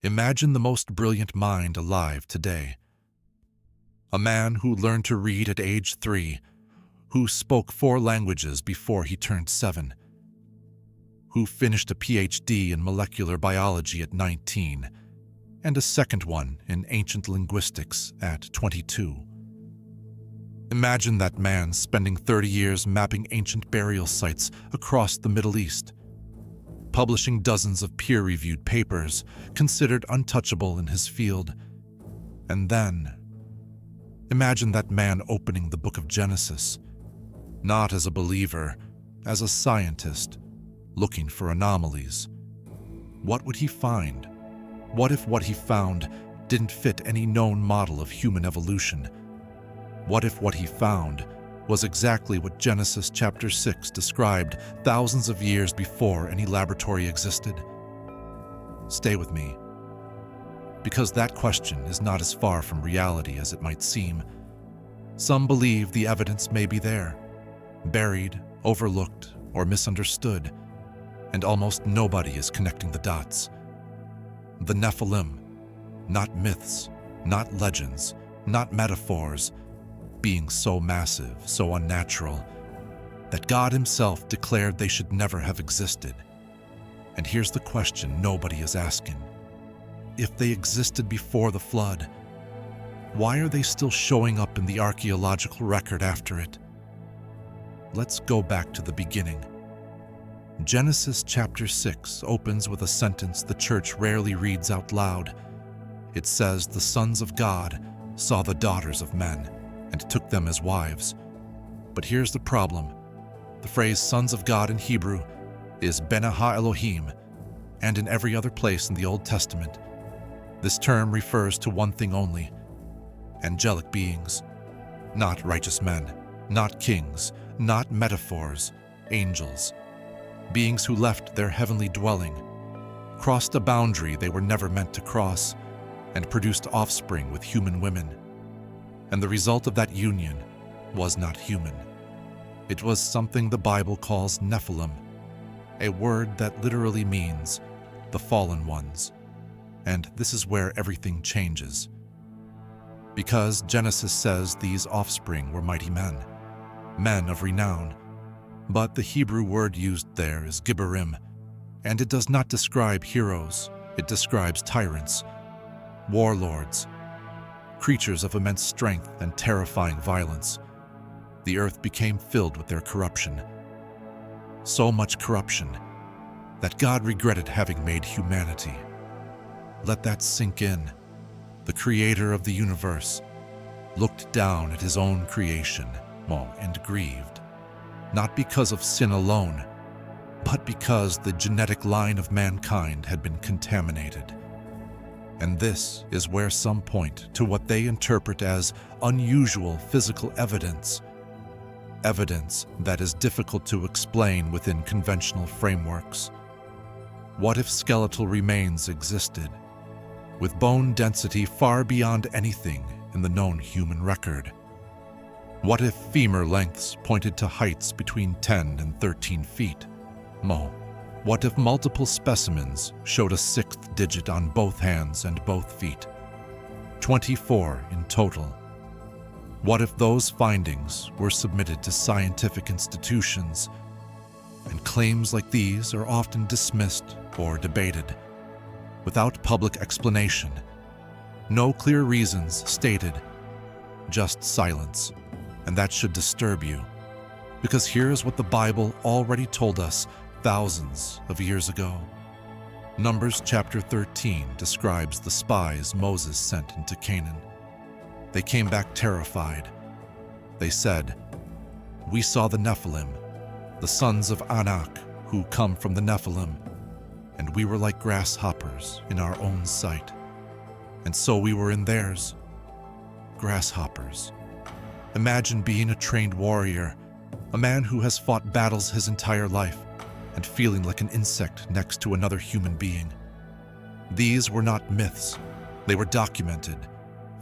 Imagine the most brilliant mind alive today. A man who learned to read at age 3, who spoke 4 languages before he turned 7, who finished a PhD in molecular biology at 19, and a second one in ancient linguistics at 22. Imagine that man spending 30 years mapping ancient burial sites across the Middle East, publishing dozens of peer-reviewed papers considered untouchable in his field. And then, imagine that man opening the Book of Genesis, not as a believer, as a scientist, looking for anomalies. What would he find? What if what he found didn't fit any known model of human evolution? What if what he found was exactly what Genesis chapter 6 described thousands of years before any laboratory existed? Stay with me, because that question is not as far from reality as it might seem. Some believe the evidence may be there, buried, overlooked, or misunderstood, and almost nobody is connecting the dots. The Nephilim, not myths, not legends, not metaphors, being so massive, so unnatural, that God himself declared they should never have existed. And here's the question nobody is asking. If they existed before the flood, why are they still showing up in the archaeological record after it? Let's go back to the beginning. Genesis chapter 6 opens with a sentence the church rarely reads out loud. It says, "The sons of God saw the daughters of men and took them as wives." But here's the problem. The phrase sons of God in Hebrew is Bene ha-Elohim, and in every other place in the Old Testament, this term refers to one thing only: angelic beings. Not righteous men, not kings, not metaphors, angels. Beings who left their heavenly dwelling, crossed a boundary they were never meant to cross, and produced offspring with human women. And the result of that union was not human. It was something the Bible calls Nephilim, a word that literally means the fallen ones. And this is where everything changes. Because Genesis says these offspring were mighty men, men of renown. But the Hebrew word used there is gibborim, and it does not describe heroes, it describes tyrants, warlords, creatures of immense strength and terrifying violence. The earth became filled with their corruption. So much corruption that God regretted having made humanity. Let that sink in. The creator of the universe looked down at his own creation, and grieved, not because of sin alone, but because the genetic line of mankind had been contaminated. And this is where some point to what they interpret as unusual physical evidence, evidence that is difficult to explain within conventional frameworks. What if skeletal remains existed, with bone density far beyond anything in the known human record? What if femur lengths pointed to heights between 10 and 13 feet? What if multiple specimens showed a 6th digit on both hands and both feet? 24 in total. What if those findings were submitted to scientific institutions? And claims like these are often dismissed or debated, without public explanation. No clear reasons stated, just silence. And that should disturb you, because here's what the Bible already told us thousands of years ago. Numbers chapter 13 describes the spies Moses sent into Canaan. They came back terrified. They said, "We saw the Nephilim, the sons of Enoch, who come from the Nephilim, and we were like grasshoppers in our own sight. And so we were in theirs." Grasshoppers. Imagine being a trained warrior, a man who has fought battles his entire life, and feeling like an insect next to another human being. These were not myths. They were documented,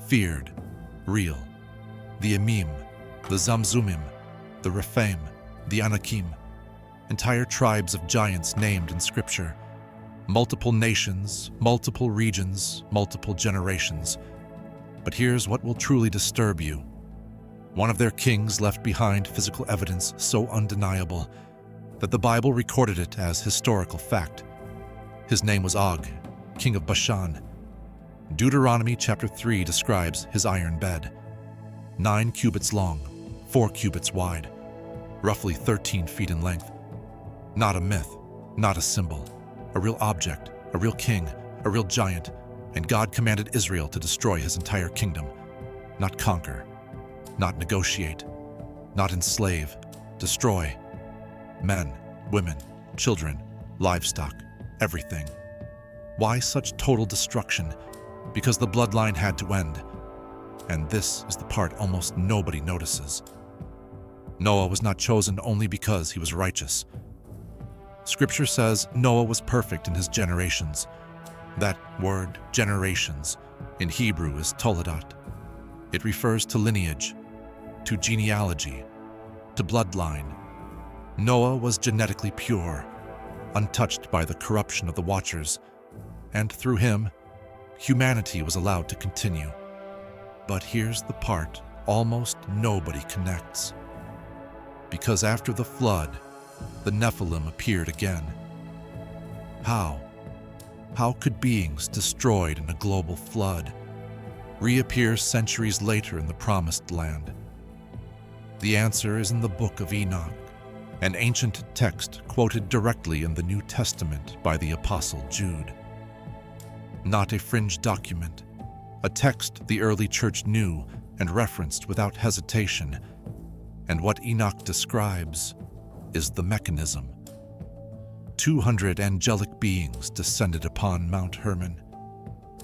feared, real. The Emim, the Zamzumim, the Rephaim, the Anakim, entire tribes of giants named in Scripture. Multiple nations, multiple regions, multiple generations. But here's what will truly disturb you. One of their kings left behind physical evidence so undeniable that the Bible recorded it as historical fact. His name was Og, king of Bashan. Deuteronomy chapter 3 describes his iron bed, 9 cubits long, 4 cubits wide, roughly 13 feet in length. Not a myth, not a symbol, a real object, a real king, a real giant, and God commanded Israel to destroy his entire kingdom, not conquer, not negotiate, not enslave, destroy. Men, women, children, livestock, everything. Why such total destruction? Because the bloodline had to end. And this is the part almost nobody notices. Noah was not chosen only because he was righteous. Scripture says Noah was perfect in his generations. That word, generations, in Hebrew is toledot. It refers to lineage, to genealogy, to bloodline. Noah was genetically pure, untouched by the corruption of the Watchers, and through him, humanity was allowed to continue. But here's the part almost nobody connects. Because after the flood, the Nephilim appeared again. How? How could beings destroyed in a global flood reappear centuries later in the Promised Land? The answer is in the Book of Enoch, an ancient text quoted directly in the New Testament by the Apostle Jude. Not a fringe document, a text the early church knew and referenced without hesitation. And what Enoch describes is the mechanism. 200 angelic beings descended upon Mount Hermon.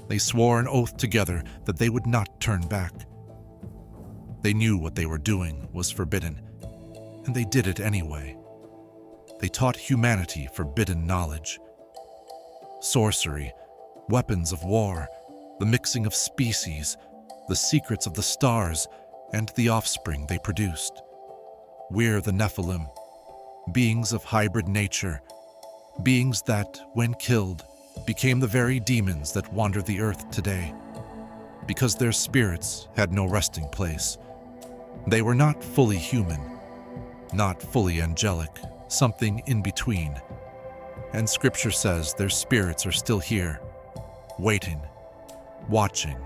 They swore an oath together that they would not turn back. They knew what they were doing was forbidden, and they did it anyway. They taught humanity forbidden knowledge. Sorcery, weapons of war, the mixing of species, the secrets of the stars, and the offspring they produced. We're the Nephilim, beings of hybrid nature, beings that, when killed, became the very demons that wander the earth today. Because their spirits had no resting place. They were not fully human, not fully angelic, something in between. And Scripture says their spirits are still here, waiting, watching,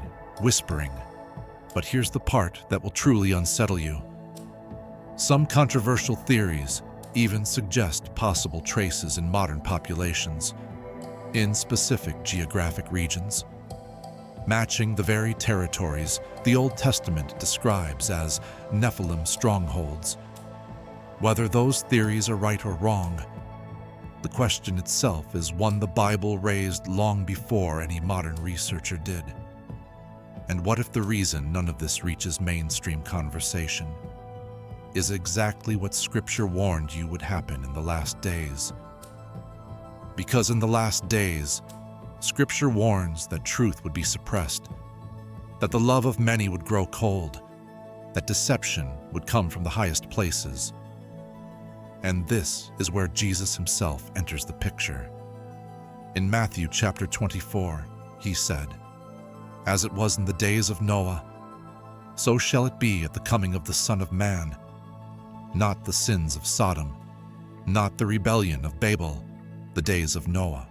whispering. But here's the part that will truly unsettle you. Some controversial theories even suggest possible traces in modern populations, in specific geographic regions, matching the very territories the Old Testament describes as Nephilim strongholds. Whether those theories are right or wrong, the question itself is one the Bible raised long before any modern researcher did. And what if the reason none of this reaches mainstream conversation is exactly what Scripture warned you would happen in the last days? Because in the last days, Scripture warns that truth would be suppressed, that the love of many would grow cold, that deception would come from the highest places. And this is where Jesus himself enters the picture. In Matthew chapter 24, he said, "As it was in the days of Noah, so shall it be at the coming of the Son of Man. Not the sins of Sodom, not the rebellion of Babel, the days of Noah."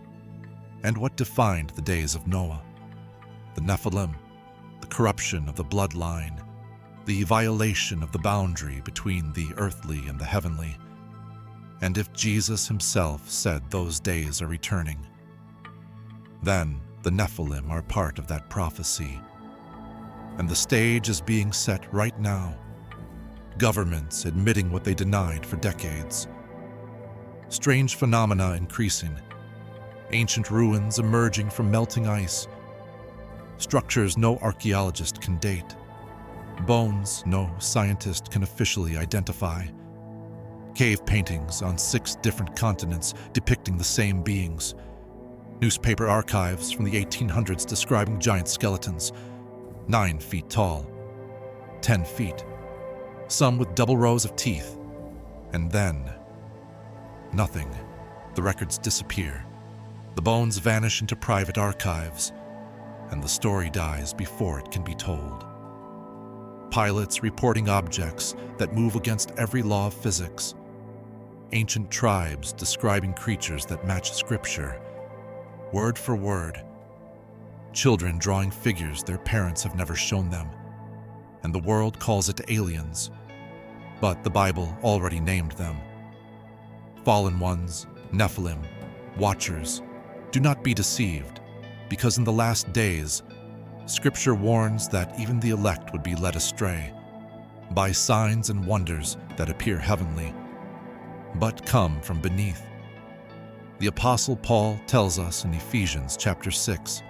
And what defined the days of Noah? The Nephilim, the corruption of the bloodline, the violation of the boundary between the earthly and the heavenly. And if Jesus himself said those days are returning, then the Nephilim are part of that prophecy. And the stage is being set right now. Governments admitting what they denied for decades. Strange phenomena increasing. Ancient ruins emerging from melting ice. Structures no archaeologist can date. Bones no scientist can officially identify. Cave paintings on 6 different continents depicting the same beings. Newspaper archives from the 1800s describing giant skeletons, 9 feet tall, 10 feet, some with double rows of teeth. And then, nothing. The records disappear. The bones vanish into private archives, and the story dies before it can be told. Pilots reporting objects that move against every law of physics. Ancient tribes describing creatures that match scripture, word for word. Children drawing figures their parents have never shown them, and the world calls it aliens, but the Bible already named them. Fallen ones, Nephilim, Watchers. Do not be deceived, because in the last days, Scripture warns that even the elect would be led astray by signs and wonders that appear heavenly, but come from beneath. The Apostle Paul tells us in Ephesians chapter 6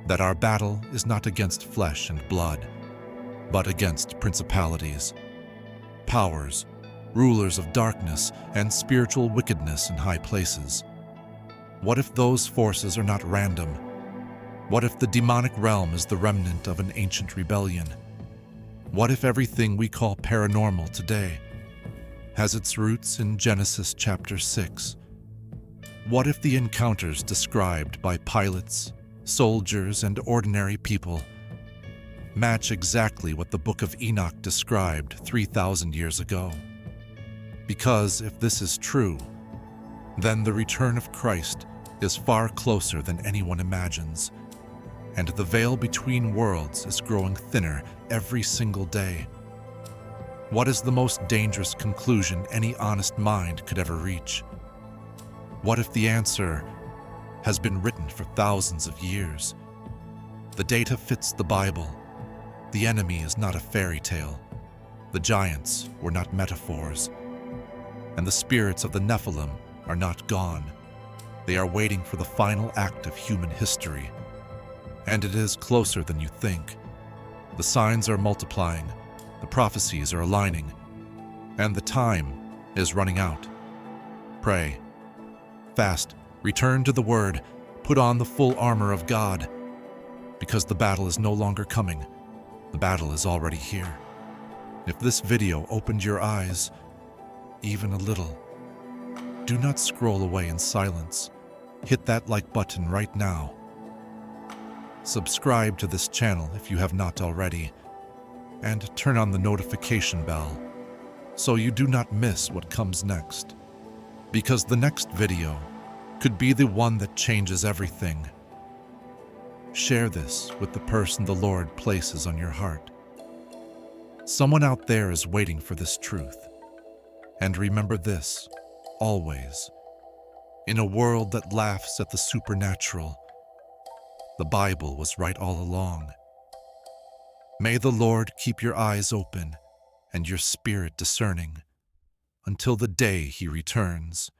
that our battle is not against flesh and blood, but against principalities, powers, rulers of darkness, and spiritual wickedness in high places. What if those forces are not random? What if the demonic realm is the remnant of an ancient rebellion? What if everything we call paranormal today has its roots in Genesis chapter 6? What if the encounters described by pilots, soldiers, and ordinary people match exactly what the Book of Enoch described 3,000 years ago? Because if this is true, then the return of Christ is far closer than anyone imagines, and the veil between worlds is growing thinner every single day. What is the most dangerous conclusion any honest mind could ever reach? What if the answer has been written for thousands of years? The data fits the Bible. The enemy is not a fairy tale. The giants were not metaphors. And the spirits of the Nephilim are not gone. They are waiting for the final act of human history. And it is closer than you think. The signs are multiplying, the prophecies are aligning, and the time is running out. Pray, fast, return to the Word, put on the full armor of God, because the battle is no longer coming. The battle is already here. If this video opened your eyes, even a little, do not scroll away in silence. Hit that like button right now. Subscribe to this channel if you have not already, and turn on the notification bell so you do not miss what comes next, because the next video could be the one that changes everything. Share this with the person the Lord places on your heart. Someone out there is waiting for this truth. And remember this, always. In a world that laughs at the supernatural, the Bible was right all along. May the Lord keep your eyes open and your spirit discerning until the day He returns.